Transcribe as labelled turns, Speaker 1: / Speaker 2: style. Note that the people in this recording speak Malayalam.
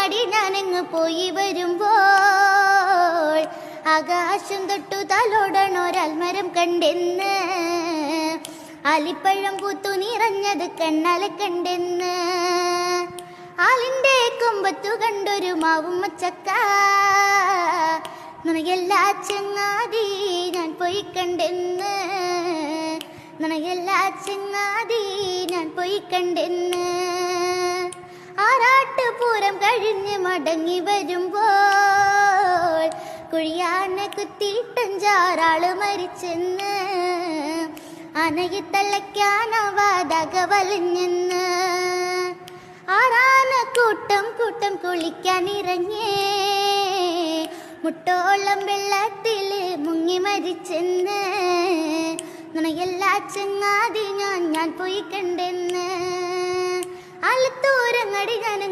Speaker 1: അങ്ങാടി ഞാനങ്ങ് പോയി വരുമ്പോൾ ആകാശം തൊട്ടു തലോടണൊരൽമരം കണ്ടെന്ന്, ആലിപ്പഴം പൂത്തു നിറഞ്ഞത് കണ്ണാല കണ്ടെന്ന്, ആലിന്റെ കൊമ്പത്തു കണ്ടൊരു മാവും മച്ചക്ക, നിനകെല്ലാ ചങ്ങാതി ഞാൻ പോയി കണ്ടെന്ന്, നിനകെല്ലാ ചങ്ങാതി ഞാൻ പോയി കണ്ടെന്ന്. ആറാട്ടുപൂരം കഴിഞ്ഞ് മടങ്ങി വരുമ്പോൾ കുഴിയാനെ കുത്തിയിട്ടഞ്ചാറാള് മരിച്ചെന്ന്, ആനയെ തള്ളയ്ക്കാനാവാതക വലിഞ്ഞെന്ന്. ആറാന കൂട്ടം കൂട്ടം കുളിക്കാനിറങ്ങേ മുട്ടോളം വെള്ളത്തില് മുങ്ങി മരിച്ചെന്ന്, നിനകെല്ലാ ചങ്ങാതി ഞാൻ പോയി കണ്ടെന്ന്. ആലത്തൂരങ്ങടി ഞാനങ്ങ്